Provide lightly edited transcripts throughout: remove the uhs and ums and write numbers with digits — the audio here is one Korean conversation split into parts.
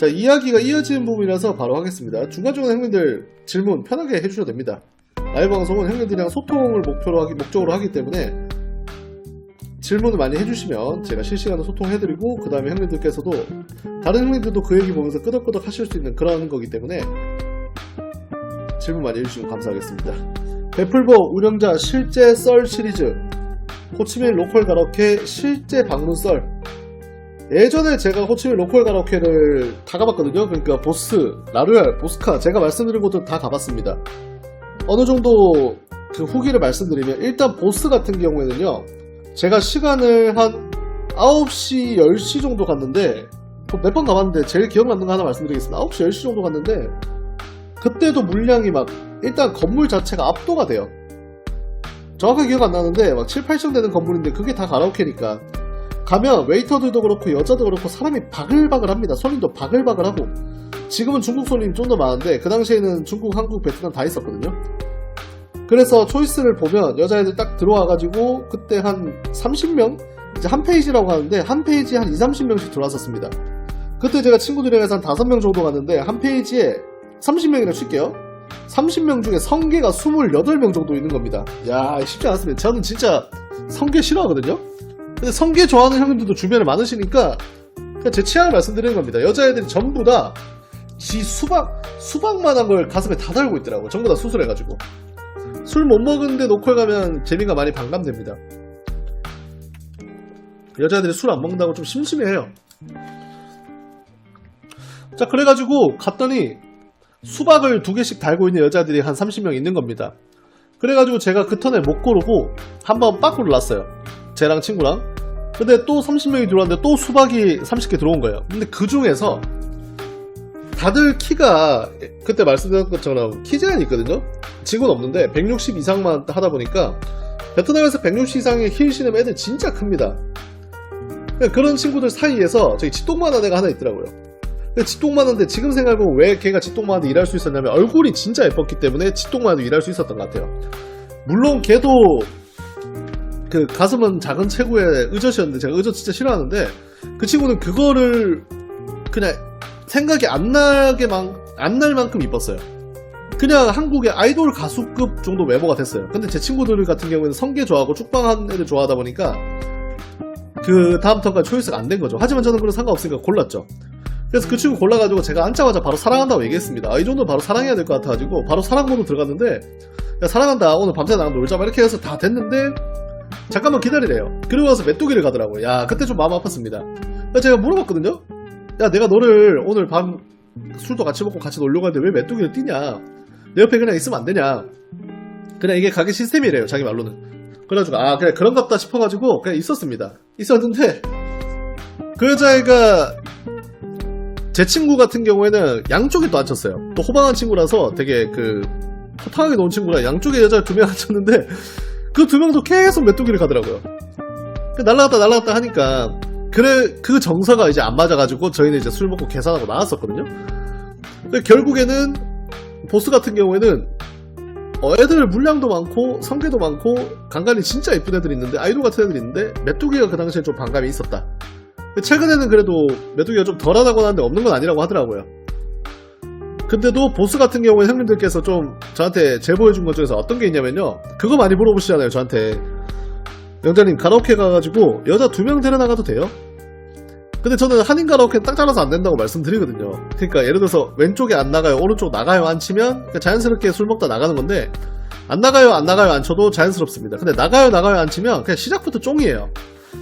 자, 이야기가 이어지는 부분이라서 바로 하겠습니다. 중간중간 형님들 질문 편하게 해주셔도 됩니다. 라이브 방송은 형님들이랑 소통을 목적으로 하기 때문에 질문을 많이 해주시면 제가 실시간으로 소통해드리고, 그 다음에 형님들께서도 다른 형님들도 그 얘기 보면서 끄덕끄덕 하실 수 있는 그런 거기 때문에 질문 많이 해주시면 감사하겠습니다. 베풀보 운영자 실제 썰 시리즈, 호치민 로컬 가라오케 실제 방문 썰. 예전에 제가 호치민 로컬 가라오케를 다 가봤거든요. 그러니까 보스, 라루얄, 보스카 제가 말씀드린 곳들 다 가봤습니다. 어느 정도 그 후기를 말씀드리면, 일단 보스 같은 경우에는요, 제가 시간을 한 9시, 10시 정도 갔는데, 몇 번 가봤는데 제일 기억 남는 거 하나 말씀드리겠습니다. 9시, 10시 정도 갔는데 그때도 물량이 막, 일단 건물 자체가 압도가 돼요. 정확하게 기억 안 나는데 막 7, 8층 되는 건물인데 그게 다 가라오케니까 가면 웨이터들도 그렇고 여자도 그렇고 사람이 바글바글 합니다. 손님도 바글바글 하고. 지금은 중국 손님이 좀 더 많은데 그 당시에는 중국, 한국, 베트남 다 있었거든요. 그래서 초이스를 보면 여자애들 딱 들어와가지고 그때 한 30명? 이제 한 페이지라고 하는데 한 페이지에 한 20, 30명씩 들어왔었습니다. 그때 제가 친구들이랑 해서 한 5명 정도 갔는데 한 페이지에 30명이라 칠게요. 30명 중에 성계가 28명 정도 있는 겁니다. 야, 쉽지 않았습니다. 저는 진짜 성계 싫어하거든요. 근데 성계 좋아하는 형님들도 주변에 많으시니까 그냥 제 취향을 말씀드리는 겁니다. 여자애들이 전부 다 지 수박만한 걸 가슴에 다 달고 있더라고요. 전부 다 수술해가지고. 술 못 먹은데 노컬 가면 재미가 많이 반감됩니다. 여자애들이 술 안 먹는다고 좀 심심해해요. 자, 그래가지고 갔더니 수박을 2개씩 달고 있는 여자들이 한 30명 있는 겁니다. 그래가지고 제가 그 턴에 못 고르고 한번 빠꾸를 놨어요. 쟤랑 친구랑. 근데 또 30명이 들어왔는데 또 수박이 30개 들어온 거예요. 근데 그 중에서 다들 키가 그때 말씀드린 것처럼 키 제한이 있거든요. 지구는 없는데 160 이상만 하다 보니까 베트남에서 160 이상의 힐 신으면 애들 진짜 큽니다. 그런 친구들 사이에서 저기 지똥만한 애가 하나 있더라고요. 지똥만한데 지금 생각해보면 왜 걔가 지똥만한데 일할 수 있었냐면 얼굴이 진짜 예뻤기 때문에 지똥만해도 일할 수 있었던 것 같아요. 물론 걔도 그 가슴은 작은 체구의 의젓이었는데 제가 의젓 진짜 싫어하는데 그 친구는 그거를 그냥 생각이 안 날 만큼 이뻤어요. 그냥 한국의 아이돌 가수급 정도 외모가 됐어요. 근데 제 친구들 같은 경우에는 성계 좋아하고 쭉방한 애들 좋아하다 보니까 그 다음 턴까지 초이스가 안 된 거죠. 하지만 저는 그런 상관없으니까 골랐죠. 그래서 그 친구 골라가지고 제가 앉자마자 바로 사랑한다고 얘기했습니다. 이 정도는 바로 사랑해야 될 것 같아가지고 바로 사랑 모드 들어갔는데, 야, 사랑한다, 오늘 밤새 나랑 놀자 막 이렇게 해서 다 됐는데 잠깐만 기다리래요. 그러고 와서 메뚜기를 가더라고요. 야, 그때 좀 마음 아팠습니다. 제가 물어봤거든요. 야, 내가 너를 오늘 밤 술도 같이 먹고 같이 놀려고 하는데 왜 메뚜기를 뛰냐, 내 옆에 그냥 있으면 안 되냐. 그냥 이게 가게 시스템이래요, 자기 말로는. 그래가지고 아, 그래 그런갑다 싶어가지고 그냥 있었는데 그 여자애가 제 친구 같은 경우에는 양쪽에 또 앉혔어요. 또 호방한 친구라서 되게 그 호탕하게 놓은 친구라 양쪽에 여자 2명 앉혔는데 그 2명도 계속 메뚜기를 가더라고요. 날라갔다 하니까 그래, 그 정서가 이제 안 맞아가지고 저희는 이제 술 먹고 계산하고 나왔었거든요. 근데 결국에는 보스 같은 경우에는 애들 물량도 많고 성계도 많고 간간히 진짜 예쁜 애들이 있는데 아이돌 같은 애들이 있는데 메뚜기가 그 당시에 좀 반감이 있었다. 최근에는 그래도 메뚜기가 좀 덜하다고 하는데 없는 건 아니라고 하더라고요. 근데도 보스 같은 경우에 형님들께서 좀 저한테 제보해준 것 중에서 어떤 게 있냐면요, 그거 많이 물어보시잖아요 저한테. 영자님 가라오케 가가지고 여자 2명 데려나가도 돼요? 근데 저는 한인 가라오케는 딱 잘라서 안 된다고 말씀드리거든요. 그러니까 예를 들어서 왼쪽에 안 나가요, 오른쪽 나가요 안 치면 자연스럽게 술 먹다 나가는 건데, 안 나가요 안 쳐도 자연스럽습니다. 근데 나가요 안 치면 그냥 시작부터 쫑이에요.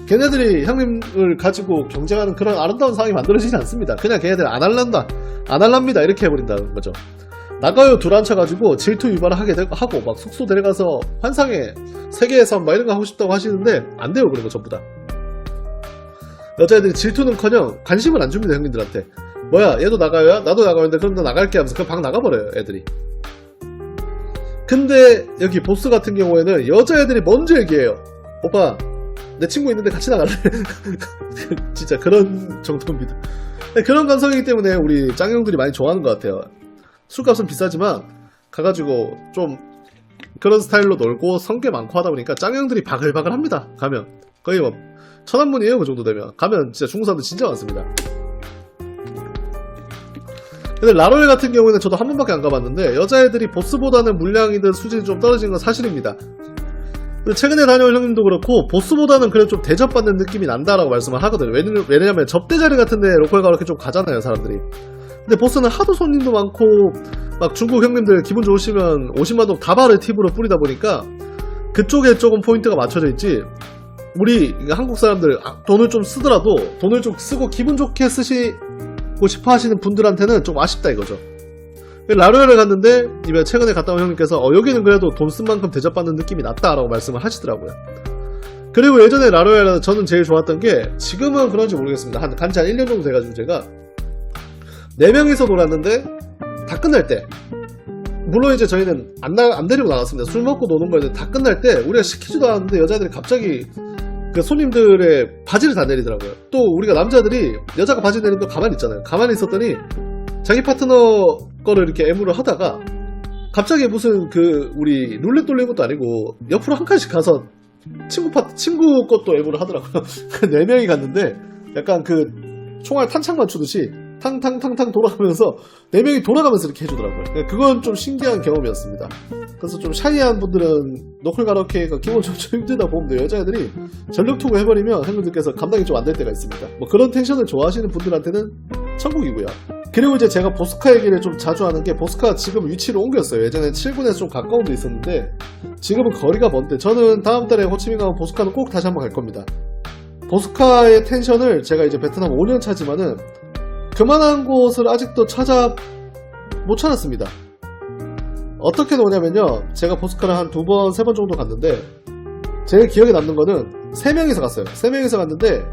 걔네들이 형님을 가지고 경쟁하는 그런 아름다운 상황이 만들어지지 않습니다. 그냥 걔네들 안 할랍니다 이렇게 해버린다는 거죠. 나가요 둘 앉혀가지고 질투 유발을 하고 막 숙소 데려가서 환상의 세계에서 막 이런 거 하고 싶다고 하시는데 안 돼요. 그런 거 전부 다. 여자애들이 질투는커녕 관심을 안 줍니다. 형님들한테. 뭐야 얘도 나가요야? 나도 나가는데 그럼 나 나갈게 하면서 그 방 나가버려요 애들이. 근데 여기 보스 같은 경우에는 여자애들이 먼저 얘기해요. 오빠 내 친구 있는데 같이 나갈래? 진짜 그런 정도입니다. 그런 감성이기 때문에 우리 짱형들이 많이 좋아하는 것 같아요. 술값은 비싸지만 가가지고 좀 그런 스타일로 놀고 성계 많고 하다 보니까 짱형들이 바글바글 합니다. 가면 거의 뭐 천안문이에요. 그 정도 되면 가면 진짜 중국 사람들 진짜 많습니다. 근데 라로엘 같은 경우에는 저도 한 번밖에 안 가봤는데 여자애들이 보스보다는 물량이든 수준이 좀 떨어진 건 사실입니다. 최근에 다녀온 형님도 그렇고 보스보다는 그래도 좀 대접받는 느낌이 난다라고 말씀을 하거든요. 왜냐면 접대자리 같은데 로컬가 이렇게 좀 가잖아요, 사람들이. 근데 보스는 하도 손님도 많고 막 중국 형님들 기분 좋으시면 50만동 다발을 팁으로 뿌리다 보니까 그쪽에 조금 포인트가 맞춰져 있지. 우리 한국 사람들 돈을 좀 쓰더라도 돈을 좀 쓰고 기분 좋게 쓰시고 싶어 하시는 분들한테는 좀 아쉽다 이거죠. 라로엘을 갔는데 이번에 최근에 갔다 온 형님께서 여기는 그래도 돈 쓴 만큼 대접받는 느낌이 났다라고 말씀을 하시더라고요. 그리고 예전에 라로엘은 저는 제일 좋았던 게, 지금은 그런지 모르겠습니다. 간지 한 1년 정도 돼가지고 제가 4명이서 놀았는데 다 끝날 때, 물론 이제 저희는 안 데리고 나갔습니다. 술 먹고 노는 거였는데 다 끝날 때 우리가 시키지도 않았는데 여자들이 갑자기 그 손님들의 바지를 다 내리더라고요. 또 우리가 남자들이 여자가 바지 내리면 또 가만히 있잖아요. 가만히 있었더니 자기 파트너 거를 이렇게 애무를 하다가 갑자기 무슨 우리 룰렛 돌리는 것도 아니고 옆으로 한 칸씩 가서 친구 것도 애무를 하더라고요. 4명이 갔는데 약간 총알 탄창만 추듯이 탕탕탕탕 돌아가면서 4명이 돌아가면서 이렇게 해주더라고요. 그건 좀 신기한 경험이었습니다. 그래서 좀 샤이한 분들은 노클 가라오케가 기본적으로 좀 힘들다 보면 돼요. 여자애들이 전력 투구 해버리면 형님들께서 감당이 좀 안 될 때가 있습니다. 뭐 그런 텐션을 좋아하시는 분들한테는 천국이고요. 그리고 이제 제가 보스카 얘기를 좀 자주 하는 게, 보스카 지금 위치를 옮겼어요. 예전에 7군에서 좀 가까운 데 있었는데 지금은 거리가 먼데, 저는 다음 달에 호치민 가면 보스카는 꼭 다시 한번 갈 겁니다. 보스카의 텐션을 제가 이제 베트남 5년 차지만은 그만한 곳을 아직도 못 찾았습니다. 어떻게 노냐면요, 제가 보스카를 한 2번, 3번 정도 갔는데 제일 기억에 남는 거는 3명이서 갔어요. 3명이서 갔는데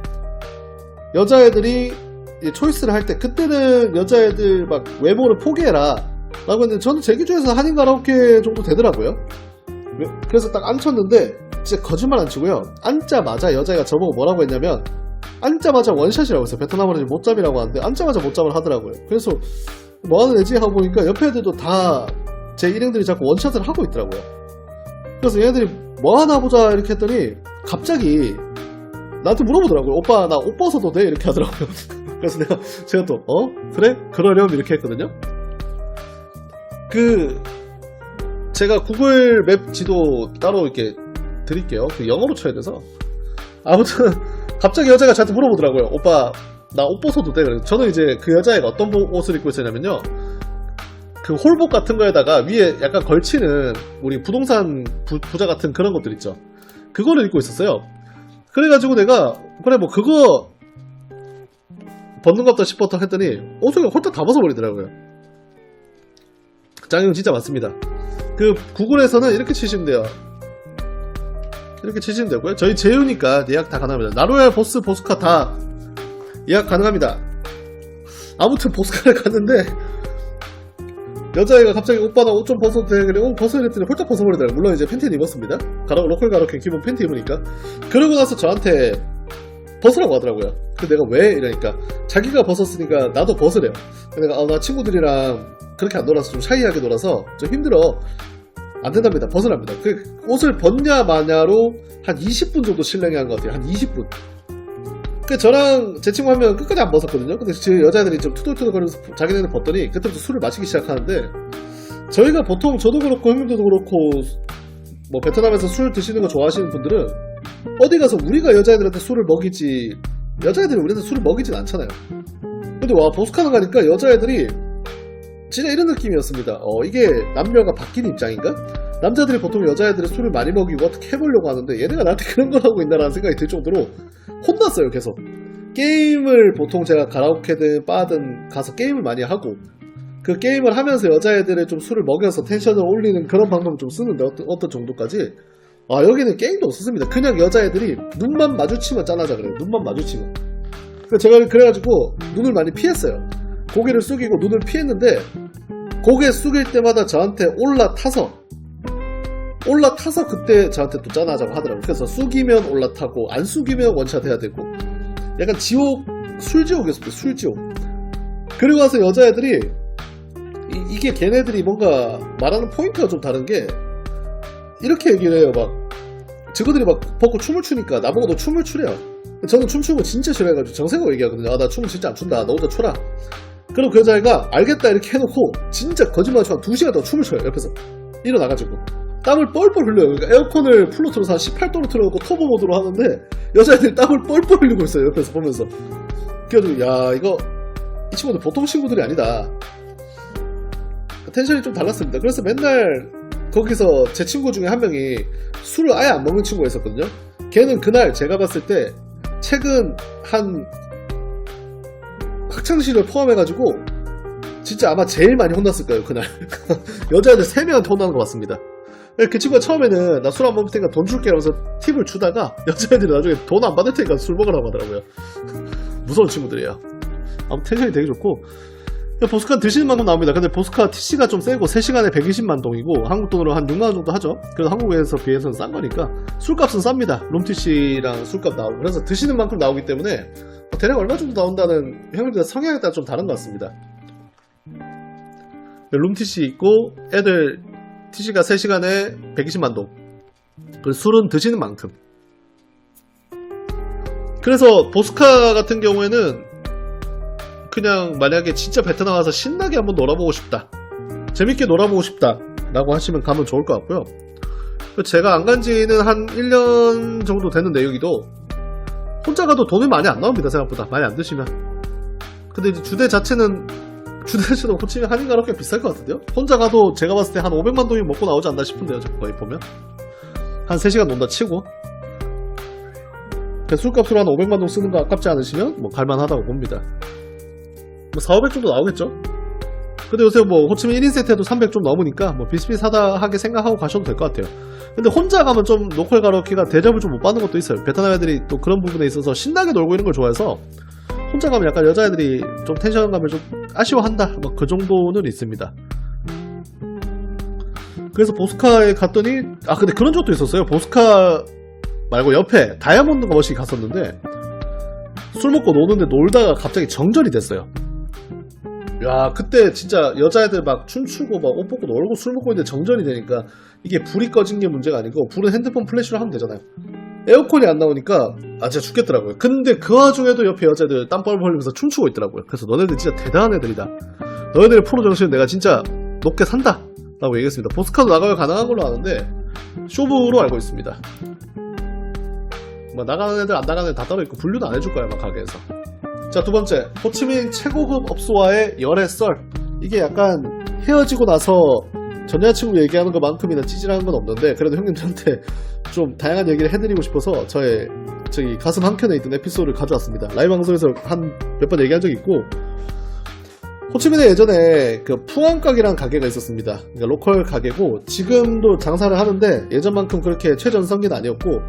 여자애들이 초이스를 할 때, 그때는 여자애들 막 외모를 포기해라 라고 했는데 저는 제 기준에서 한인 가라오케 정도 되더라고요. 그래서 딱 앉혔는데 진짜 거짓말 안 치고요, 앉자마자 여자애가 저보고 뭐라고 했냐면, 앉자마자 원샷이라고 했어요. 베트남어로 못잡이라고 하는데 앉자마자 못잡을 하더라고요. 그래서 뭐하는 애지 하고 보니까 옆에 애들도 다 제 일행들이 자꾸 원샷을 하고 있더라고요. 그래서 얘네들이 뭐하나 보자 이렇게 했더니 갑자기 나한테 물어보더라고요. 오빠 나 옷 벗어도 돼? 이렇게 하더라고요. 그래서 제가 또 그래? 그러렴 이렇게 했거든요. 제가 구글 맵 지도 따로 이렇게 드릴게요. 영어로 쳐야 돼서. 아무튼 갑자기 여자가 저한테 물어보더라고요. 오빠 나 옷 벗어도 돼? 그래서 저는 이제 그 여자애가 어떤 옷을 입고 있었냐면요, 홀복 같은 거에다가 위에 약간 걸치는 우리 부동산 부자 같은 그런 것들 있죠. 그거를 입고 있었어요. 그래가지고 내가 그래 뭐 그거 벗는 것 같다 싶었다 했더니 옷을 홀딱 다 벗어버리더라고요. 짱형 진짜 많습니다. 구글에서는 이렇게 치시면 돼요. 이렇게 치시면 되고요. 저희 제휴니까 예약 다 가능합니다. 나로얄 보스카 다 예약 가능합니다. 아무튼 보스카를 갔는데 여자애가 갑자기 오빠 나 옷 좀 벗어도 돼? 그래 벗어 이랬더니 홀딱 벗어버리더라고요. 물론 이제 팬티는 입었습니다. 로컬 가로케 기본 팬티 입으니까. 그러고 나서 저한테 벗으라고 하더라고요. 근데 내가 왜? 이러니까 자기가 벗었으니까 나도 벗으래요. 내가 나 친구들이랑 그렇게 안 놀아서 좀 샤이하게 놀아서 좀 힘들어. 안 된답니다. 벗으랍니다. 옷을 벗냐 마냐로 한 20분 정도 실랭이 한 것 같아요. 한 20분. 저랑 제 친구 한 명 끝까지 안 벗었거든요. 근데 제 여자애들이 좀 투덜투덜 거리면서 자기네는 벗더니 그때부터 술을 마시기 시작하는데, 저희가 보통 저도 그렇고 형님들도 그렇고 뭐 베트남에서 술 드시는 거 좋아하시는 분들은 어디 가서 우리가 여자애들한테 술을 먹이지 여자애들이 우리한테 술을 먹이진 않잖아요. 근데 보스카는 가니까 여자애들이 진짜 이런 느낌이었습니다. 이게 남녀가 바뀐 입장인가? 남자들이 보통 여자애들을 술을 많이 먹이고 어떻게 해보려고 하는데 얘네가 나한테 그런 걸 하고 있나라는 생각이 들 정도로 혼났어요. 계속 게임을, 보통 제가 가라오케든 바든 가서 게임을 많이 하고 그 게임을 하면서 여자애들을 좀 술을 먹여서 텐션을 올리는 그런 방법을 좀 쓰는데 어떤 정도까지, 여기는 게임도 없었습니다. 그냥 여자애들이 눈만 마주치면 짠하자 그래요. 눈만 마주치면. 제가 그래가지고 눈을 많이 피했어요. 고개를 숙이고 눈을 피했는데 고개 숙일 때마다 저한테 올라타서 그때 저한테 또 짠하자고 하더라고요. 그래서 숙이면 올라타고 안 숙이면 원샷 해야 되고, 약간 술지옥이었습니다. 술지옥. 그리고 와서 여자애들이 이게 걔네들이 뭔가 말하는 포인트가 좀 다른 게, 이렇게 얘기를 해요. 저거들이 벗고 춤을 추니까 나보고도 춤을 추래요. 저는 춤추는 거 진짜 싫어해가지고 정색하고 얘기하거든요. 나 춤을 진짜 안 춘다. 너 혼자 춰라. 그럼 그 여자애가 알겠다 이렇게 해놓고 진짜 거짓말처럼 한 2시간 동안 춤을 춰요. 옆에서 일어나가지고 땀을 뻘뻘 흘려요. 그러니까 에어컨을 풀로 틀어서 한 18도로 틀어놓고 터보 모드로 하는데 여자애들이 땀을 뻘뻘 흘리고 있어요. 옆에서 보면서. 그래가지고 야 이거 이 친구들 보통 친구들이 아니다. 텐션이 좀 달랐습니다. 그래서 맨날 거기서 제 친구 중에 한 명이 술을 아예 안 먹는 친구가 있었거든요. 걔는 그날 제가 봤을 때 최근 한 학창시절 포함해가지고 진짜 아마 제일 많이 혼났을 거예요 그날. 여자애들 3명한테 혼나는 것 같습니다. 그 친구가 처음에는 나 술 안 먹을 테니까 돈 줄게 하면서 팁을 주다가 여자애들이 나중에 돈 안 받을 테니까 술 먹으라고 하더라고요. 무서운 친구들이에요. 아무튼 텐션이 되게 좋고 보스카 드시는 만큼 나옵니다. 근데 보스카 TC가 좀 세고 3시간에 120만 동이고 한국 돈으로 한 6만원 정도 하죠. 그래서 한국에서 비해서는 싼 거니까 술값은 쌉니다. 룸TC랑 술값 나오고. 그래서 드시는 만큼 나오기 때문에 대략 얼마 정도 나온다는 형님들 성향에 따라 좀 다른 것 같습니다. 룸TC 있고 애들 TC가 3시간에 120만 동. 그리고 술은 드시는 만큼. 그래서 보스카 같은 경우에는 그냥 만약에 진짜 베트남 와서 신나게 한번 놀아보고 싶다, 재밌게 놀아보고 싶다 라고 하시면 가면 좋을 것 같고요. 제가 안 간지는 한 1년 정도 됐는데 여기도 혼자 가도 돈이 많이 안 나옵니다. 생각보다 많이 안 드시면. 근데 이제 주대 자체는 호치민 한인가로 꽤 비쌀 것 같은데요. 혼자 가도 제가 봤을 때 한 500만 동이 먹고 나오지 않나 싶은데요. 거의 보면 한 3시간 논다 치고 술값으로 한 500만 동 쓰는 거 아깝지 않으시면 뭐 갈만하다고 봅니다. 뭐 4,500 정도 나오겠죠. 근데 요새 뭐 호치민 1인 세트에도 300 좀 넘으니까 뭐 비슷비슷하게 생각하고 가셔도 될 것 같아요. 근데 혼자 가면 좀 로컬 가로키가 대접을 좀 못 받는 것도 있어요. 베트남 애들이 또 그런 부분에 있어서 신나게 놀고 있는 걸 좋아해서 혼자 가면 약간 여자애들이 좀 텐션감을 좀 아쉬워한다 뭐 그 정도는 있습니다. 그래서 보스카에 갔더니 근데 그런 적도 있었어요. 보스카 말고 옆에 다이아몬드 머시기 갔었는데 술 먹고 노는데 놀다가 갑자기 정전이 됐어요. 야 그때 진짜 여자애들 막 춤추고 막 옷 벗고 놀고 술 먹고 있는데 정전이 되니까 이게 불이 꺼진 게 문제가 아니고 불은 핸드폰 플래시로 하면 되잖아요. 에어컨이 안 나오니까 진짜 죽겠더라고요. 근데 그 와중에도 옆에 여자애들 땀 뻘뻘 흘리면서 춤추고 있더라고요. 그래서 너네들 진짜 대단한 애들이다. 너네들의 프로 정신은 내가 진짜 높게 산다 라고 얘기했습니다. 보스카도 나가면 가능한 걸로 아는데 쇼부로 알고 있습니다. 뭐 나가는 애들 안 나가는 애들 다 따로 있고 분류도 안 해줄 거야 막 가게에서. 자, 두 번째, 호치민 최고급 업소와의 열애 썰. 이게 약간 헤어지고 나서 전 여자친구 얘기하는 것만큼이나 찌질한 건 없는데 그래도 형님들한테 좀 다양한 얘기를 해드리고 싶어서 저희 가슴 한켠에 있던 에피소드를 가져왔습니다. 라이브 방송에서 한 몇 번 얘기한 적이 있고, 호치민에 예전에 그 푸앙각이라는 가게가 있었습니다. 그러니까 로컬 가게고 지금도 장사를 하는데 예전만큼 그렇게 최전성기는 아니었고,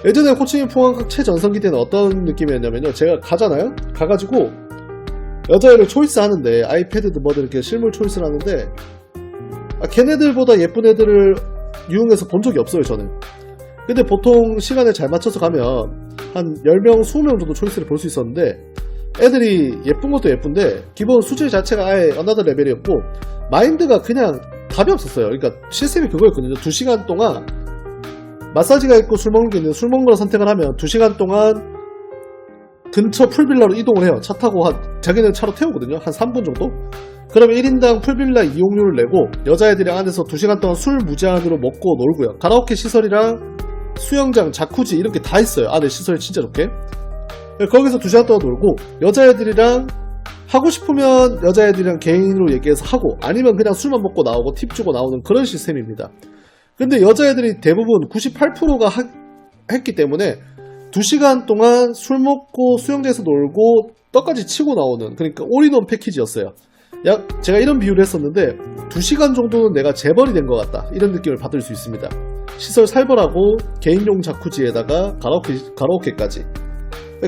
예전에 호치민 푸앙각 최전성기 때는 어떤 느낌이었냐면요, 제가 가잖아요? 가가지고 여자애를 초이스 하는데 아이패드든 뭐든 이렇게 실물 초이스를 하는데 걔네들보다 예쁜 애들을 유흥해서 본 적이 없어요 저는. 근데 보통 시간에 잘 맞춰서 가면 한 10명 20명 정도 초이스를 볼 수 있었는데 애들이 예쁜 것도 예쁜데 기본 수질 자체가 아예 어나더 레벨이었고 마인드가 그냥 답이 없었어요. 그러니까 시스템이 그거였거든요. 2시간 동안 마사지가 있고 술 먹는 게 있는데 술 먹는 걸 선택을 하면 2시간 동안 근처 풀빌라로 이동을 해요. 차 타고 자기는 차로 태우거든요. 한 3분 정도? 그러면 1인당 풀빌라 이용료를 내고 여자애들이랑 안에서 2시간 동안 술 무제한으로 먹고 놀고요. 가라오케 시설이랑 수영장, 자쿠지 이렇게 다 있어요. 안에 시설이 진짜 좋게. 거기서 2시간 동안 놀고 여자애들이랑 하고 싶으면 여자애들이랑 개인으로 얘기해서 하고 아니면 그냥 술만 먹고 나오고 팁 주고 나오는 그런 시스템입니다. 근데 여자애들이 대부분 98%가 했기 때문에 2시간 동안 술 먹고 수영장에서 놀고 떡까지 치고 나오는, 그러니까 올인원 패키지였어요. 제가 이런 비유를 했었는데 2시간 정도는 내가 재벌이 된 것 같다 이런 느낌을 받을 수 있습니다. 시설 살벌하고 개인용 자쿠지에다가 가라오케까지.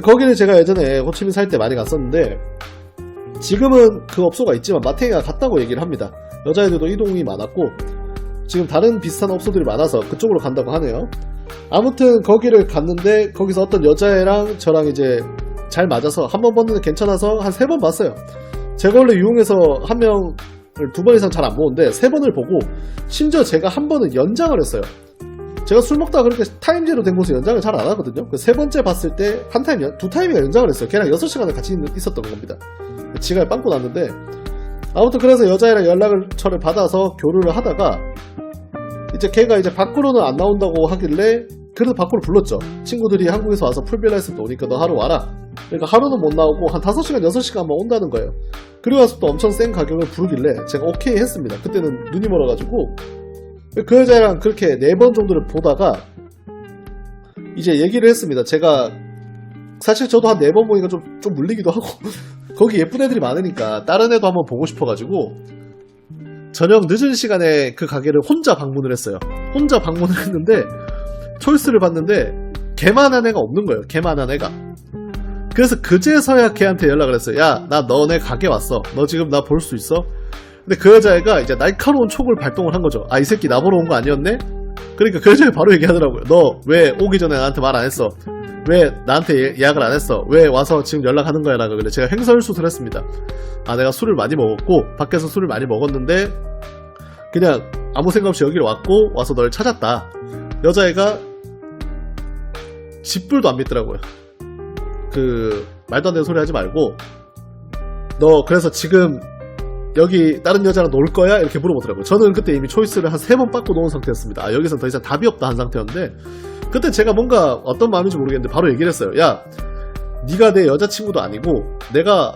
거기를 제가 예전에 호치민 살 때 많이 갔었는데 지금은 그 업소가 있지만 마탱이가 갔다고 얘기를 합니다. 여자애들도 이동이 많았고 지금 다른 비슷한 업소들이 많아서 그쪽으로 간다고 하네요. 아무튼 거기를 갔는데 거기서 어떤 여자애랑 저랑 이제 잘 맞아서 한 번 봤는데 괜찮아서 한 3번 봤어요. 제가 원래 유흥에서 한 명을 2번 이상 잘 안 보는데 3번을 보고 심지어 제가 한 번은 연장을 했어요. 제가 술 먹다가 그렇게 타임제로 된 곳에 연장을 잘 안 하거든요. 그 3번째 봤을 때 한 타임, 2타임이가 연장을 했어요. 걔랑 6시간을 같이 있었던 겁니다. 지갑에 빵꾸 났는데, 아무튼 그래서 여자애랑 연락을 받아서 교류를 하다가 이제 걔가 이제 밖으로는 안 나온다고 하길래 그래도 밖으로 불렀죠. 친구들이 한국에서 와서 풀빌라 했을 때 오니까 너 하루 와라. 그러니까 하루는 못 나오고 한 5시간 6시간만 온다는 거예요. 그리고 와서 또 엄청 센 가격을 부르길래 제가 오케이 했습니다. 그때는 눈이 멀어가지고. 그 여자랑 그렇게 4번 정도를 보다가 이제 얘기를 했습니다. 제가 사실 저도 한 4번 보니까 좀 물리기도 하고 거기 예쁜 애들이 많으니까 다른 애도 한번 보고 싶어가지고 저녁 늦은 시간에 그 가게를 혼자 방문을 했어요. 혼자 방문을 했는데 초이스를 봤는데 걔만한 애가 없는 거예요. 걔만한 애가. 그래서 그제서야 걔한테 연락을 했어요. 야, 나 너네 가게 왔어. 너 지금 나 볼 수 있어? 근데 그 여자애가 이제 날카로운 촉을 발동을 한 거죠. 아, 이 새끼 나보러 온 거 아니었네? 그러니까 그 여자애가 바로 얘기하더라고요. 너 왜 오기 전에 나한테 말 안 했어? 왜 나한테 예약을 안 했어? 왜 와서 지금 연락하는 거야? 라고. 그래 제가 횡설수설 했습니다. 아, 내가 술을 많이 먹었고 밖에서 술을 많이 먹었는데 그냥 아무 생각 없이 여기로 왔고 와서 널 찾았다. 여자애가 집불도 안 믿더라고요. 그 말도 안 되는 소리 하지 말고 너 그래서 지금 여기 다른 여자랑 놀 거야? 이렇게 물어보더라고요. 저는 그때 이미 초이스를 한 3번 받고 놓은 상태였습니다. 아, 여기서 더 이상 답이 없다 한 상태였는데 그때 제가 뭔가 어떤 마음인지 모르겠는데 바로 얘기를 했어요. 야, 네가 내 여자친구도 아니고 내가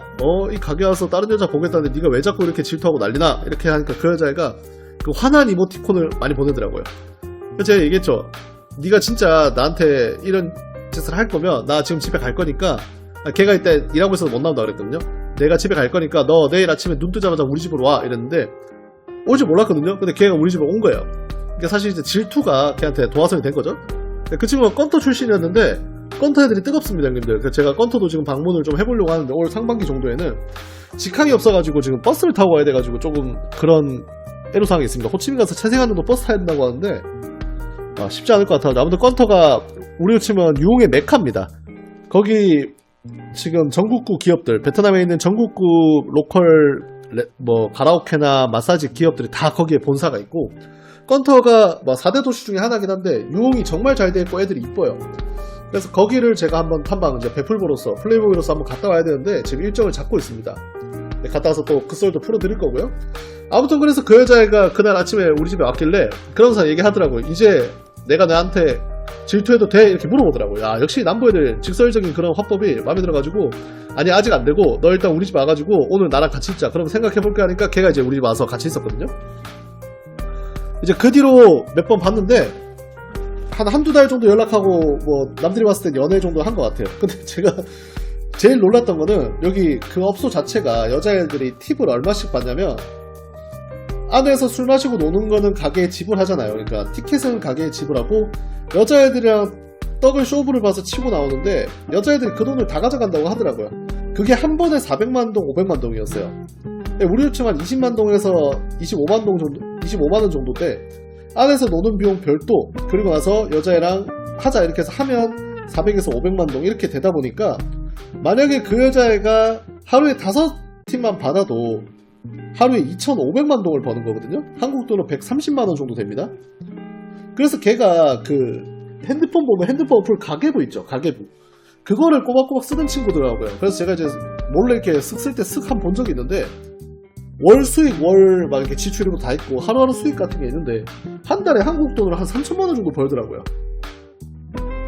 이 가게 와서 다른 여자 보겠다는데 네가 왜 자꾸 이렇게 질투하고 난리나? 이렇게 하니까 그 여자애가 그 화난 이모티콘을 많이 보내더라고요. 그래서 제가 얘기했죠. 네가 진짜 나한테 이런 짓을 할 거면 나 지금 집에 갈 거니까 걔가 이때 일하고 있어서 못 나온다 그랬거든요. 내가 집에 갈 거니까 너 내일 아침에 눈 뜨자마자 우리 집으로 와 이랬는데 올 줄 몰랐거든요. 근데 걔가 우리 집으로 온 거예요. 그러니까 사실 이제 질투가 걔한테 도화선이 된 거죠. 그 친구가 건터 출신이었는데 건터 애들이 뜨겁습니다, 형님들. 그래서 제가 건터도 지금 방문을 좀 해보려고 하는데 올 상반기 정도에는 직항이 없어가지고 지금 버스를 타고 와야 돼가지고 조금 그런 애로사항이 있습니다. 호치민 가서 채생하는도 버스 타야 된다고 하는데 쉽지 않을 것 같아요. 아무튼 건터가 우리로 치면 유흥의 메카입니다. 거기 지금 전국구 기업들, 베트남에 있는 전국구 로컬 뭐 가라오케나 마사지 기업들이 다 거기에 본사가 있고 건터가 뭐 4대 도시 중에 하나긴 한데 유흥이 정말 잘 돼 있고 애들이 이뻐요. 그래서 거기를 제가 한번 탐방 이제 베풀보로서 플레이보이로서 한번 갔다 와야 되는데 지금 일정을 잡고 있습니다. 갔다 와서 또 그 썰도 풀어드릴 거고요. 아무튼 그래서 그 여자애가 그날 아침에 우리 집에 왔길래 그러면서 얘기하더라고요. 이제 내가 너한테 질투해도 돼? 이렇게 물어보더라고요. 야, 역시 남부애들 직설적인 그런 화법이 마음에 들어가지고 아니 아직 안 되고 너 일단 우리 집 와가지고 오늘 나랑 같이 있자. 그럼 생각해볼게 하니까 걔가 이제 우리 집 와서 같이 있었거든요. 이제 그 뒤로 몇 번 봤는데 한두 달 정도 연락하고 뭐 남들이 봤을 땐 연애 정도 한 것 같아요. 근데 제가 제일 놀랐던 거는 여기 그 업소 자체가 여자애들이 팁을 얼마씩 받냐면 안에서 술 마시고 노는 거는 가게에 지불하잖아요. 그러니까 티켓은 가게에 지불하고 여자애들이랑 떡을 쇼부를 봐서 치고 나오는데 여자애들이 그 돈을 다 가져간다고 하더라고요. 그게 한 번에 400만 동, 500만 동이었어요. 우리로 치면 20만 동에서 25만 동 정도, 25만 원 정도 때 안에서 노는 비용 별도 그리고 나서 여자애랑 하자 이렇게 해서 하면 400에서 500만 동 이렇게 되다 보니까 만약에 그 여자애가 하루에 5팀만 받아도 하루에 2,500만 동을 버는 거거든요. 한국 돈으로 130만 원 정도 됩니다. 그래서 걔가 그 핸드폰 보면 핸드폰 어플 가계부 있죠. 가계부. 그거를 꼬박꼬박 쓰는 친구더라고요. 그래서 제가 이제 몰래 이렇게 쓱 쓸 때 쓱 한 본 적이 있는데 월 수익, 월 막 이렇게 지출이고 다 있고 하루하루 수익 같은 게 있는데 한 달에 한국 돈으로 한 3천만 원 정도 벌더라고요.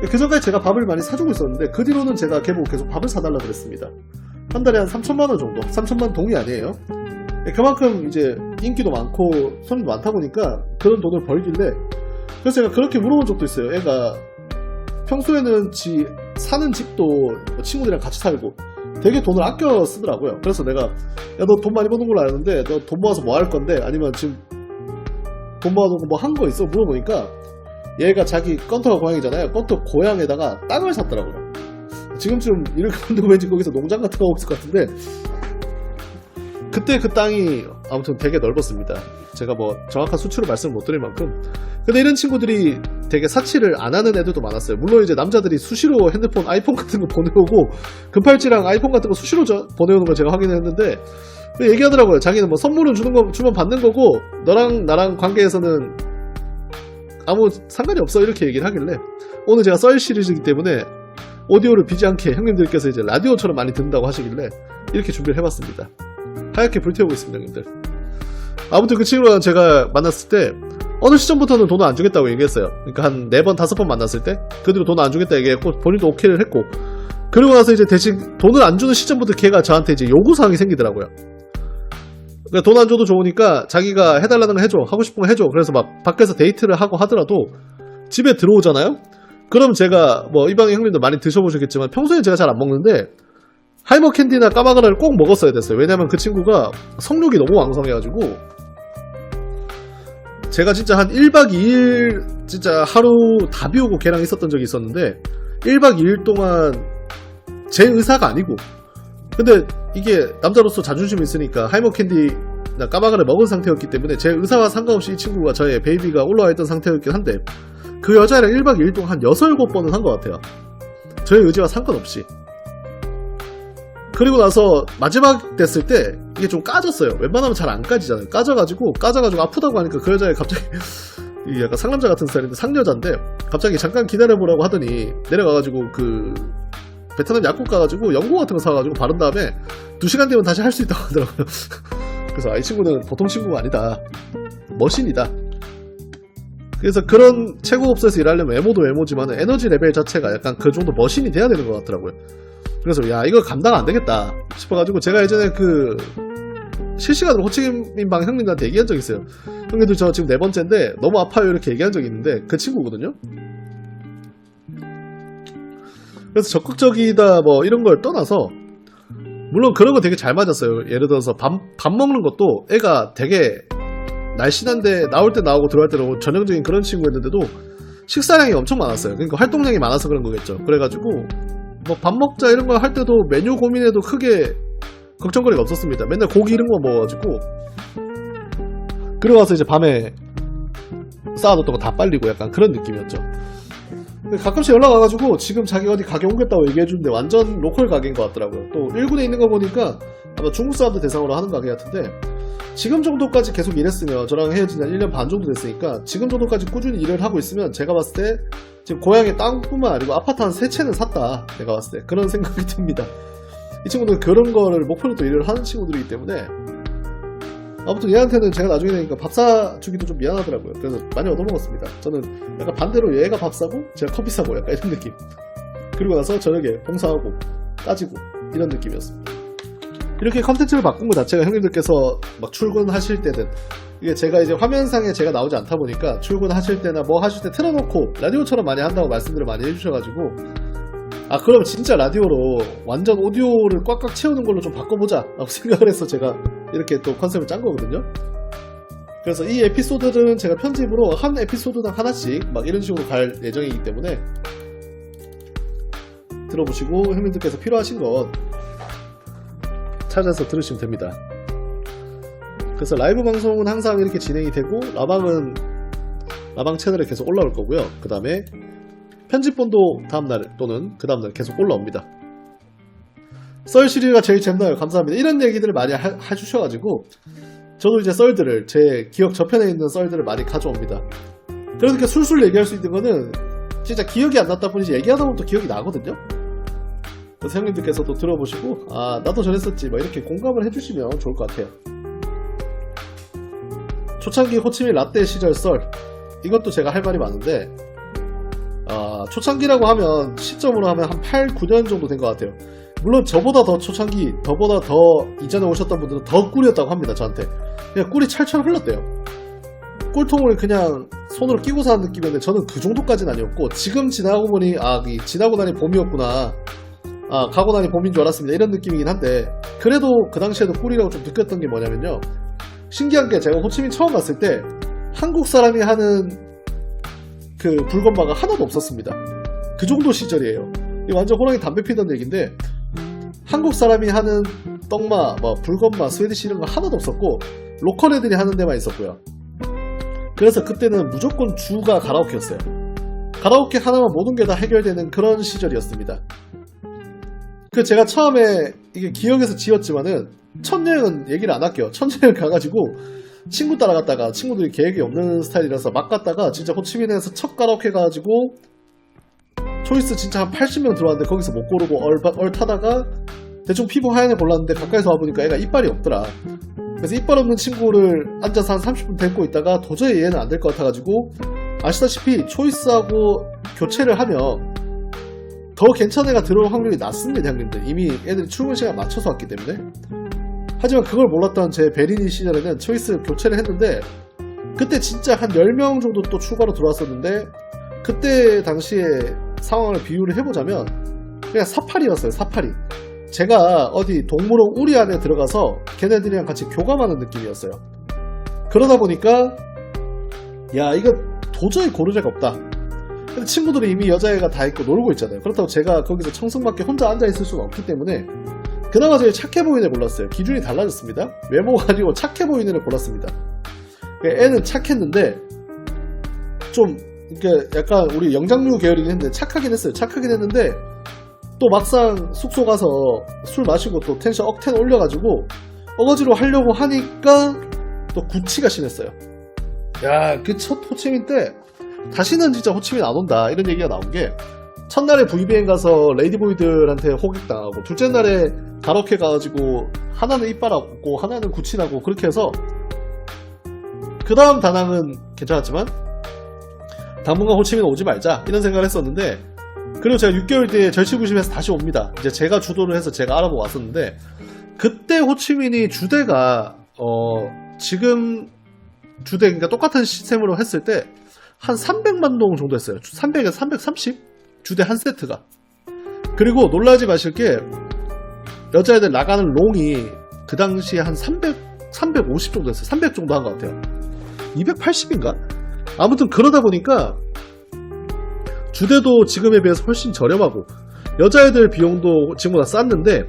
그 전까지 제가 밥을 많이 사주고 있었는데 그 뒤로는 제가 걔 보고 계속 밥을 사달라 그랬습니다. 한 달에 한 3천만 원 정도. 3천만 동이 아니에요. 그만큼 이제 인기도 많고 손님도 많다 보니까 그런 돈을 벌길래 그래서 제가 그렇게 물어본 적도 있어요. 애가 평소에는 사는 집도 친구들이랑 같이 살고 되게 돈을 아껴 쓰더라고요. 그래서 내가 야, 너 돈 많이 버는 걸로 아는데 너 돈 모아서 뭐 할 건데? 아니면 지금 돈 모아놓고 뭐 한 거 있어? 물어보니까 얘가 자기 건터가 고향이잖아요. 건터 고향에다가 땅을 샀더라고요. 지금쯤 이렇게 만들고 왠지 거기서 농장 같은 거 하고 있을 것 같은데 그때 그 땅이 아무튼 되게 넓었습니다. 제가 뭐 정확한 수치로 말씀을 못 드릴 만큼. 근데 이런 친구들이 되게 사치를 안 하는 애들도 많았어요. 물론 이제 남자들이 수시로 핸드폰, 아이폰 같은 거 보내오고 금팔찌랑 아이폰 같은 거 수시로 보내오는 걸 제가 확인했는데 얘기하더라고요. 자기는 뭐 선물을 주면 받는 거고 너랑 나랑 관계에서는 아무 상관이 없어 이렇게 얘기를 하길래 오늘 제가 썰 시리즈이기 때문에 오디오를 비지 않게 형님들께서 이제 라디오처럼 많이 듣는다고 하시길래 이렇게 준비를 해봤습니다. 하얗게 불태우고 있습니다, 형님들. 아무튼 그 친구랑 제가 만났을 때 어느 시점부터는 돈을 안 주겠다고 얘기했어요. 그러니까 한 4번, 5번 만났을 때 그 뒤로 돈을 안 주겠다 얘기했고 본인도 오케이를 했고, 그리고 나서 이제 대신 돈을 안 주는 시점부터 걔가 저한테 이제 요구사항이 생기더라고요. 그러니까 돈 안 줘도 좋으니까 자기가 해달라는 거 해줘, 하고 싶은 거 해줘. 그래서 막 밖에서 데이트를 하고 하더라도 집에 들어오잖아요? 그럼 제가 뭐 이방의 형님도 많이 드셔보셨겠지만 평소에 제가 잘 안 먹는데 하이머 캔디나 까마귀를 꼭 먹었어야 됐어요. 왜냐면 그 친구가 성욕이 너무 왕성해가지고 제가 진짜 한 1박 2일 진짜 하루 다 비우고 걔랑 있었던 적이 있었는데 1박 2일 동안 제 의사가 아니고, 근데 이게 남자로서 자존심이 있으니까 하이머 캔디나 까마귀를 먹은 상태였기 때문에 제 의사와 상관없이 이 친구가 저의 베이비가 올라와 있던 상태였긴 한데 그 여자랑 1박 2일 동안 한 6, 7번은 한 것 같아요. 저의 의지와 상관없이. 그리고 나서 마지막 됐을 때 이게 좀 까졌어요. 웬만하면 잘 안 까지잖아요. 까져가지고 아프다고 하니까 그 여자애 갑자기 이게 약간 상남자 같은 스타일인데 상여자인데 갑자기 잠깐 기다려보라고 하더니 내려가가지고 그 베트남 약국 가가지고 연고 같은 거 사가지고 바른 다음에 2시간 되면 다시 할 수 있다고 하더라고요. 그래서 이 친구는 보통 친구가 아니다. 머신이다. 그래서 그런 최고업소에서 일하려면 외모도 외모지만 에너지 레벨 자체가 약간 그 정도 머신이 돼야 되는 것 같더라고요. 그래서 야 이거 감당 안 되겠다 싶어가지고 제가 예전에 그 실시간으로 호치민방 형님들한테 얘기한 적이 있어요. 형님들 저 지금 4번째인데 너무 아파요 이렇게 얘기한 적이 있는데 그 친구거든요. 그래서 적극적이다 뭐 이런 걸 떠나서 물론 그런 거 되게 잘 맞았어요. 예를 들어서 밥 먹는 것도 애가 되게 날씬한데 나올 때 나오고 들어갈 때 나오고 전형적인 그런 친구였는데도 식사량이 엄청 많았어요. 그러니까 활동량이 많아서 그런 거겠죠. 그래가지고 뭐 밥 먹자 이런 거 할 때도 메뉴 고민해도 크게 걱정거리가 없었습니다. 맨날 고기 이런 거 먹어가지고 그러고 와서 이제 밤에 쌓아뒀던 거 다 빨리고 약간 그런 느낌이었죠. 가끔씩 연락 와가지고 지금 자기 어디 가게 옮겼다고 얘기해주는데 완전 로컬 가게인 것 같더라고요. 또 일군에 있는 거 보니까 아마 중국 사람들 대상으로 하는 가게 같은데 지금 정도까지 계속 일했으면 저랑 헤어진 지 1년 반 정도 됐으니까 지금 정도까지 꾸준히 일을 하고 있으면 제가 봤을 때 지금 고향에 땅뿐만 아니고 아파트 한 3채는 샀다. 내가 봤을 때 그런 생각이 듭니다. 이 친구들은 그런 거를 목표로 또 일을 하는 친구들이기 때문에 아무튼 얘한테는 제가 나중에 되니까 밥 사주기도 좀 미안하더라고요. 그래서 많이 얻어먹었습니다. 저는 약간 반대로 얘가 밥 사고 제가 커피 사고 약간 이런 느낌. 그리고 나서 저녁에 봉사하고 따지고 이런 느낌이었습니다. 이렇게 컨텐츠를 바꾼 것 자체가 형님들께서 막 출근하실 때는 이게 제가 이제 화면상에 제가 나오지 않다 보니까 출근하실 때나 뭐 하실 때 틀어놓고 라디오처럼 많이 한다고 말씀들을 많이 해주셔가지고 아 그럼 진짜 라디오로 완전 오디오를 꽉꽉 채우는 걸로 좀 바꿔보자 라고 생각을 해서 제가 이렇게 또 컨셉을 짠 거거든요. 그래서 이 에피소드들은 제가 편집으로 한 에피소드당 하나씩 막 이런 식으로 갈 예정이기 때문에 들어보시고 형님들께서 필요하신 것 찾아서 들으시면 됩니다. 그래서 라이브 방송은 항상 이렇게 진행이 되고 라방은 라방 채널에 계속 올라올 거고요. 그 다음에 편집본도 다음날 또는 그 다음날 계속 올라옵니다. 썰 시리즈가 제일 재밌나요? 감사합니다. 이런 얘기들을 많이 해주셔가지고 저도 이제 썰들을 제 기억 저편에 있는 썰들을 많이 가져옵니다. 그렇게 술술 얘기할 수 있는 거는 진짜 기억이 안 났다 뿐이지 얘기하다 보면 또 기억이 나거든요. 그래서 형님들께서도 들어보시고 아 나도 저랬었지 막 이렇게 공감을 해주시면 좋을 것 같아요. 초창기 호치민 라떼 시절 썰 이것도 제가 할 말이 많은데 초창기라고 하면 시점으로 하면 한 8, 9년 정도 된 것 같아요. 물론 저보다 더 초창기 저보다 더 이전에 오셨던 분들은 더 꿀이었다고 합니다. 저한테 그냥 꿀이 철철 흘렀대요. 꿀통을 그냥 손으로 끼고 사는 느낌이었는데 저는 그 정도까지는 아니었고 지금 지나고 보니 지나고 나니 봄이었구나 가고 나니 봄인 줄 알았습니다. 이런 느낌이긴 한데 그래도 그 당시에도 꿀이라고 좀 느꼈던 게 뭐냐면요. 신기한 게 제가 호치민 처음 갔을 때 한국 사람이 하는 그 불건마가 하나도 없었습니다. 그 정도 시절이에요. 이거 완전 호랑이 담배 피던 얘기인데 한국 사람이 하는 떡마, 불건마, 스웨디시 이런 거 하나도 없었고 로컬 애들이 하는 데만 있었고요. 그래서 그때는 무조건 주가 가라오케였어요. 가라오케 하나만 모든 게 다 해결되는 그런 시절이었습니다. 그 제가 처음에 이게 기억에서 지었지만은 첫 여행은 얘기를 안 할게요. 첫 여행 가가지고 친구 따라갔다가 친구들이 계획이 없는 스타일이라서 막 갔다가 진짜 호치민에서 첫 가라오케 가가지고 초이스 진짜 한 80명 들어왔는데 거기서 못 고르고 얼 타다가 대충 피부 하얀 애 골랐는데 가까이서 와보니까 애가 이빨이 없더라. 그래서 이빨 없는 친구를 앉아서 한 30분 데리고 있다가 도저히 얘는 안 될 것 같아가지고, 아시다시피 초이스하고 교체를 하면 더 괜찮은 애가 들어올 확률이 낮습니다, 형님들. 이미 애들이 출근 시간 맞춰서 왔기 때문에. 하지만 그걸 몰랐던 제 베리니 시절에는 초이스 교체를 했는데, 그때 진짜 한 10명 정도 또 추가로 들어왔었는데, 그때 당시에 상황을 비유를 해보자면 그냥 사파리였어요. 사파리. 제가 어디 동물원 우리 안에 들어가서 걔네들이랑 같이 교감하는 느낌이었어요. 그러다 보니까 야, 이거 도저히 고를 애가 없다. 근데 친구들이 이미 여자애가 다 있고 놀고 있잖아요. 그렇다고 제가 거기서 청승맞게 혼자 앉아있을 수는 없기 때문에 그나마 제일 착해 보이는 애 골랐어요. 기준이 달라졌습니다. 외모가 아니고 착해 보이는 애 골랐습니다. 애는 착했는데 좀 이게 약간 우리 영장류 계열이긴 했는데 착하긴 했어요. 착하긴 했는데 또 막상 숙소 가서 술 마시고 또 텐션 억텐 올려가지고 어거지로 하려고 하니까 또 구치가 심했어요. 야, 그 첫 호치민 때 다시는 진짜 호치민 안 온다 이런 얘기가 나온 게, 첫날에 VBN 가서 레이디보이들한테 호객당하고, 둘째 날에 가로케 가가지고 하나는 이빨 없고 하나는 구치나고 그렇게 해서 그 다음 다낭은 괜찮았지만 당분간 호치민 오지 말자 이런 생각을 했었는데, 그리고 제가 6개월 뒤에 절치부심해서 다시 옵니다. 이제 제가 주도를 해서 제가 알아보고 왔었는데, 그때 호치민이 주대가 지금 주대, 그러니까 똑같은 시스템으로 했을 때 한 300만 동 정도 했어요. 300에서 330? 주대 한 세트가. 그리고 놀라지 마실 게, 여자애들 나가는 롱이 그 당시에 한 350 정도 했어요. 300 정도 한 것 같아요. 280인가? 아무튼 그러다 보니까 주대도 지금에 비해서 훨씬 저렴하고 여자애들 비용도 지금보다 쌌는데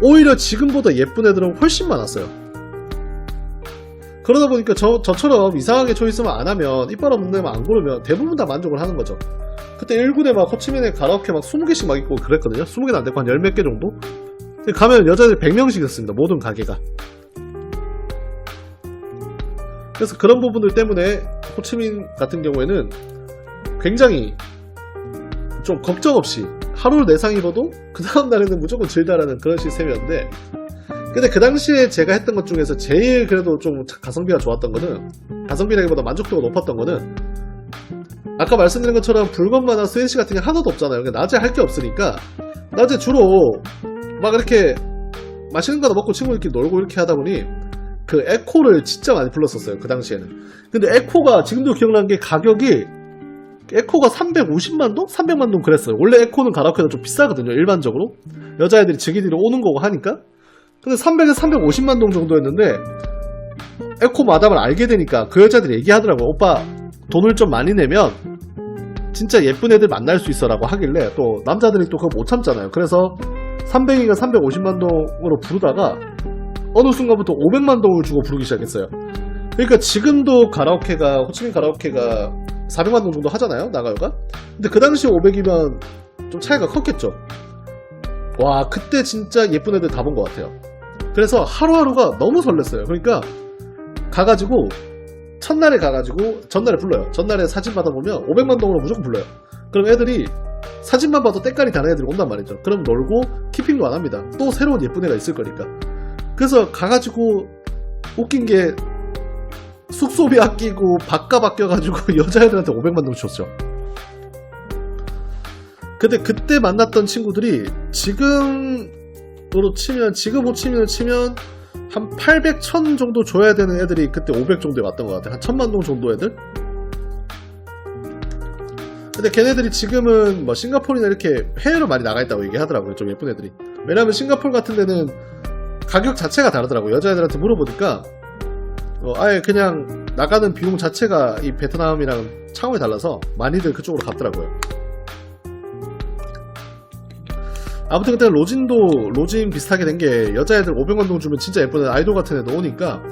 오히려 지금보다 예쁜 애들은 훨씬 많았어요. 그러다 보니까 저처럼 이상하게 초이스만 안 하면, 이빨 없는 애만 안 고르면 대부분 다 만족을 하는 거죠. 그때 1군에 막 호치민에 가라오케 막 20개씩 막 있고 그랬거든요. 20개는 안 되고 한 10몇 개 정도? 가면 여자들 100명씩 있었습니다. 모든 가게가. 그래서 그런 부분들 때문에 호치민 같은 경우에는 굉장히 좀 걱정 없이 하루 내상 입어도 그 다음 날에는 무조건 질다라는 그런 시스템이었는데, 근데 그 당시에 제가 했던 것 중에서 제일 그래도 좀 가성비가 좋았던 거는, 가성비라기보다 만족도가 높았던 거는, 아까 말씀드린 것처럼 불건마나 스웨시 같은 게 하나도 없잖아요. 그러니까 낮에 할 게 없으니까 낮에 주로 막 이렇게 맛있는 거나 먹고 친구들끼리 놀고 이렇게 하다 보니 그 에코를 진짜 많이 불렀었어요. 그 당시에는. 근데 에코가 지금도 기억나는 게, 가격이 에코가 350만 동? 300만 동 그랬어요. 원래 에코는 가라오케가 좀 비싸거든요. 일반적으로 여자애들이 즐기들이 오는 거고 하니까. 근데 300에서 350만 동 정도였는데, 에코 마담을 알게 되니까 그 여자들이 얘기하더라고요. 오빠 돈을 좀 많이 내면 진짜 예쁜 애들 만날 수 있어 라고 하길래, 또 남자들이 또 그거 못 참잖아요. 그래서 300인가 350만 동으로 부르다가 어느 순간부터 500만 동을 주고 부르기 시작했어요. 그러니까 지금도 가라오케가, 호치민 가라오케가 400만 동 정도 하잖아요, 나가요가. 근데 그 당시 500이면 좀 차이가 컸겠죠. 와, 그때 진짜 예쁜 애들 다 본 것 같아요. 그래서 하루하루가 너무 설렜어요. 그러니까 가가지고 첫날에 가가지고 전날에 불러요. 전날에 사진 받아보면 500만 동으로 무조건 불러요. 그럼 애들이 사진만 봐도 때깔이 다른 애들이 온단 말이죠. 그럼 놀고 키핑도 안 합니다. 또 새로운 예쁜 애가 있을 거니까. 그래서 가가지고 웃긴 게, 숙소비 아끼고 밥값 아껴가지고 여자애들한테 500만 동 줬죠. 근데 그때 만났던 친구들이 지금으로 치면, 지금 호치민을 치면 한 800, 1000 정도 줘야 되는 애들이 그때 500 정도에 왔던 것 같아요. 한 1000만 동 정도 애들? 근데 걔네들이 지금은 뭐 싱가포르나 이렇게 해외로 많이 나가있다고 얘기하더라고요. 좀 예쁜 애들이. 왜냐면 싱가포르 같은 데는 가격 자체가 다르더라고요. 여자애들한테 물어보니까 아예 그냥 나가는 비용 자체가 이 베트남이랑 차원이 달라서 많이들 그쪽으로 갔더라고요. 아무튼 그때 로진 비슷하게 된 게, 여자애들 500만 동 주면 진짜 예쁜 아이돌 같은 애도 오니까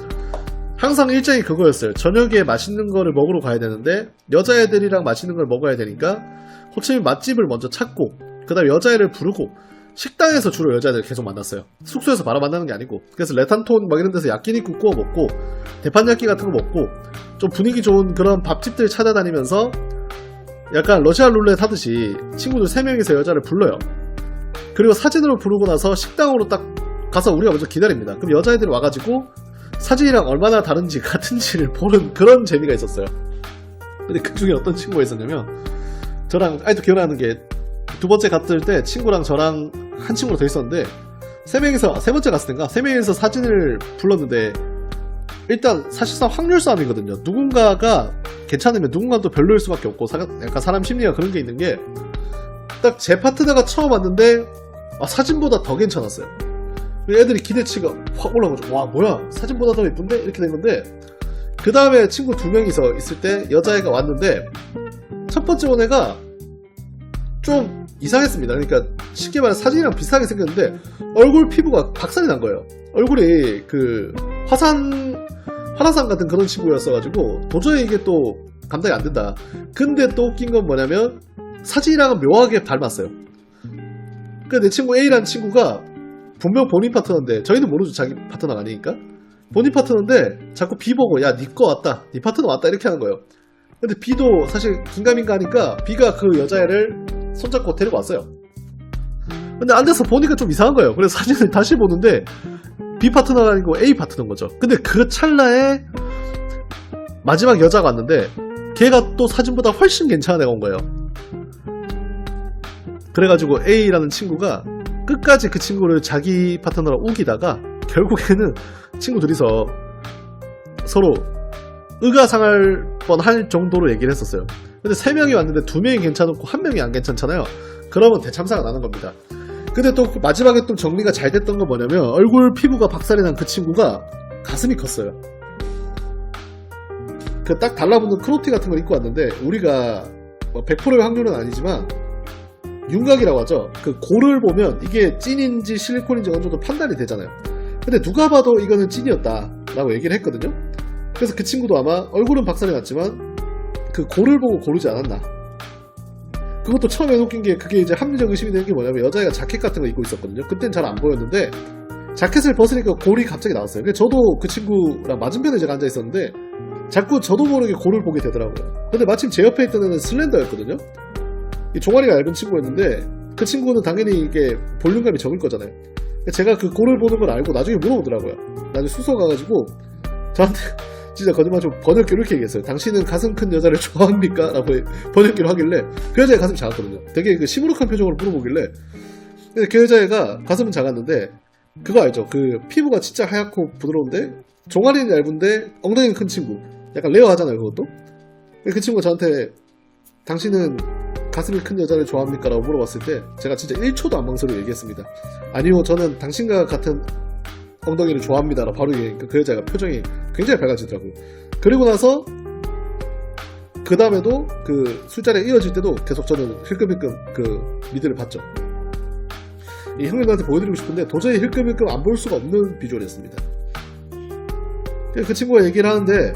항상 일정이 그거였어요. 저녁에 맛있는 거를 먹으러 가야 되는데 여자애들이랑 맛있는 걸 먹어야 되니까 호치민 맛집을 먼저 찾고, 그 다음에 여자애를 부르고, 식당에서 주로 여자애들 계속 만났어요. 숙소에서 바로 만나는 게 아니고. 그래서 레탄톤 막 이런 데서 야끼니쿠 구워 먹고, 대판야끼 같은 거 먹고, 좀 분위기 좋은 그런 밥집들 찾아다니면서 약간 러시아 룰렛 하듯이 친구들 3명이서 여자를 불러요. 그리고 사진으로 부르고 나서 식당으로 딱 가서 우리가 먼저 기다립니다. 그럼 여자애들이 와가지고 사진이랑 얼마나 다른지 같은지를 보는 그런 재미가 있었어요. 근데 그 중에 어떤 친구가 있었냐면, 저랑 아직도 기억나는 게, 두 번째 갔을 때 친구랑 저랑 한 친구가 더 있었는데, 세 번째 갔을 때인가? 세 명이서 사진을 불렀는데, 일단 사실상 확률 싸움이거든요. 누군가가 괜찮으면 누군가는 또 별로일 수밖에 없고, 약간 사람 심리가 그런 게 있는 게, 딱 제 파트너가 처음 왔는데, 사진보다 더 괜찮았어요. 애들이 기대치가 확 올라가지고, 와, 뭐야, 사진보다 더 예쁜데? 이렇게 된 건데, 그 다음에 친구 2명이서 있을 때 여자애가 왔는데, 첫 번째 온 애가 좀 이상했습니다. 그러니까 쉽게 말해 사진이랑 비슷하게 생겼는데 얼굴 피부가 박살이 난 거예요. 얼굴이 그 화라산 같은 그런 친구였어가지고 도저히 이게 또 감당이 안 된다. 근데 또 웃긴 건 뭐냐면 사진이랑은 묘하게 닮았어요. 그 내 친구 A라는 친구가 분명 본인 파트너인데, 저희는 모르죠, 자기 파트너가 아니니까. 본인 파트너인데 자꾸 B 보고, 야, 니 거 왔다, 니 파트너 왔다, 이렇게 하는 거예요. 근데 B도 사실 긴가민가 하니까 B가 그 여자애를 손잡고 데리고 왔어요. 근데 앉아서 보니까 좀 이상한 거예요. 그래서 사진을 다시 보는데 B 파트너가 아니고 A 파트너인 거죠. 근데 그 찰나에 마지막 여자가 왔는데 걔가 또 사진보다 훨씬 괜찮은 애가 온 거예요. 그래가지고 A라는 친구가 끝까지 그 친구를 자기 파트너로 우기다가 결국에는 친구 둘이서 서로 의가상할 뻔할 정도로 얘기를 했었어요. 근데 3명이 왔는데 2명이 괜찮고 1명이 안 괜찮잖아요. 그러면 대참사가 나는 겁니다. 근데 또 마지막에 또 정리가 잘 됐던 건 뭐냐면, 얼굴 피부가 박살이 난 그 친구가 가슴이 컸어요. 그 딱 달라붙는 크롭티 같은 걸 입고 왔는데, 우리가 뭐 100%의 확률은 아니지만 윤곽이라고 하죠. 그 골을 보면 이게 찐인지 실리콘인지 어느 정도 판단이 되잖아요. 근데 누가 봐도 이거는 찐이었다 라고 얘기를 했거든요. 그래서 그 친구도 아마 얼굴은 박살이 났지만 그 골을 보고 고르지 않았나. 그것도 처음에 웃긴 게, 그게 이제 합리적 의심이 되는 게 뭐냐면, 여자애가 자켓 같은 거 입고 있었거든요. 그땐 잘 안 보였는데 자켓을 벗으니까 골이 갑자기 나왔어요. 그래서 저도 그 친구랑 맞은편에 제가 앉아 있었는데 자꾸 저도 모르게 골을 보게 되더라고요. 근데 마침 제 옆에 있던 애는 슬렌더였거든요. 이 종아리가 얇은 친구였는데 그 친구는 당연히 이게 볼륨감이 적을 거잖아요. 제가 그 골을 보는 걸 알고 나중에 물어보더라고요. 나중에 숙소 가가지고 저한테 진짜 거짓말 좀 번역기로 이렇게 얘기했어요. 당신은 가슴 큰 여자를 좋아합니까? 라고 번역기로 하길래 그 여자의 가슴이 작았거든요. 되게 그 시무룩한 표정으로 물어보길래, 근데 그 여자애가 가슴은 작았는데 그거 알죠? 그 피부가 진짜 하얗고 부드러운데 종아리는 얇은데 엉덩이는 큰 친구. 약간 레어하잖아요, 그것도. 그 친구가 저한테 당신은 가슴이 큰 여자를 좋아합니까? 라고 물어봤을 때 제가 진짜 1초도 안 망설이고 얘기했습니다. 아니요, 저는 당신과 같은 엉덩이를 좋아합니다. 라고 바로 얘기하니까 그 여자가 표정이 굉장히 밝아지더라고요. 그리고 나서 그 다음에도 그 술자리에 이어질 때도 계속 저는 힐끔힐끔 그 미드를 봤죠. 이 형님들한테 보여드리고 싶은데 도저히 힐끔힐끔 안 볼 수가 없는 비주얼이었습니다. 그 친구가 얘기를 하는데,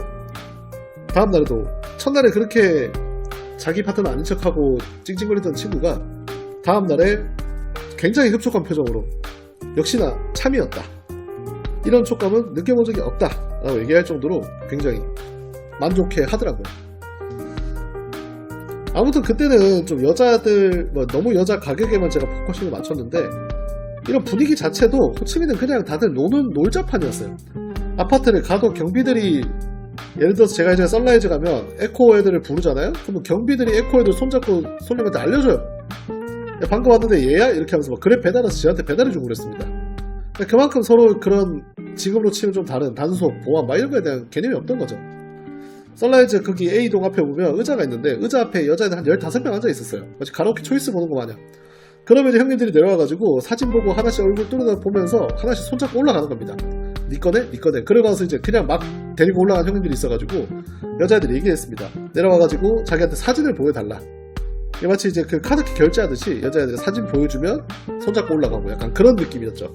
다음날에도 첫날에 그렇게 자기 파트너 아닌 척하고 찡찡거리던 친구가 다음날에 굉장히 흡족한 표정으로 역시나 참이었다, 이런 촉감은 느껴본 적이 없다 라고 얘기할 정도로 굉장히 만족해 하더라고요. 아무튼 그때는 좀 여자들 너무 여자 가격에만 제가 포커싱을 맞췄는데, 이런 분위기 자체도 호치민은 그냥 다들 노는 놀자판이었어요. 아파트를 가도 경비들이, 예를 들어서 제가 이제 선라이즈 가면 에코 애들을 부르잖아요. 그러면 경비들이 에코 애들 손잡고 손님한테 알려줘요. 야, 방금 왔는데 얘야? 이렇게 하면서 막 그랩 배달해서 저한테 배달해주고 그랬습니다. 그만큼 서로 그런 지금으로 치면 좀 다른 단속, 보안 막 이런 거에 대한 개념이 없던 거죠. 선라이즈 거기 A동 앞에 보면 의자가 있는데 의자 앞에 여자애들 한 15명 앉아 있었어요. 마치 가라오케 초이스 보는 거 마냥. 그러면 이제 형님들이 내려와가지고 사진 보고 하나씩 얼굴 뚫어다 보면서 하나씩 손잡고 올라가는 겁니다. 니 거네? 니 거네. 그러고 나서 이제 그냥 막 데리고 올라간 형님들이 있어가지고 여자애들이 얘기했습니다. 내려와가지고 자기한테 사진을 보여달라. 마치 이제 그 카드키 결제하듯이 여자애들이 사진 보여주면 손잡고 올라가고 약간 그런 느낌이었죠.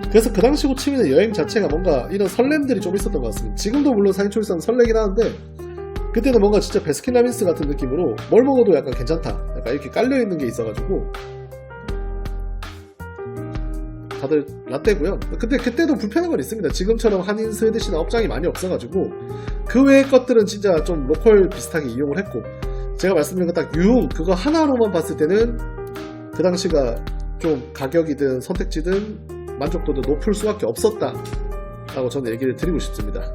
그래서 그 당시 호치민의 여행 자체가 뭔가 이런 설렘들이 좀 있었던 것 같습니다. 지금도 물론 사진초이스는 설레긴 하는데 그때는 뭔가 진짜 베스킨라빈스 같은 느낌으로 뭘 먹어도 약간 괜찮다, 약간 이렇게 깔려있는 게 있어가지고 다들 라떼고요. 근데 그때도 불편한 건 있습니다. 지금처럼 한인 스웨디시나 업장이 많이 없어가지고 그 외의 것들은 진짜 좀 로컬 비슷하게 이용을 했고, 제가 말씀드린 거 딱 유흥 그거 하나로만 봤을 때는 그 당시가 좀 가격이든 선택지든 만족도도 높을 수밖에 없었다 라고 저는 얘기를 드리고 싶습니다.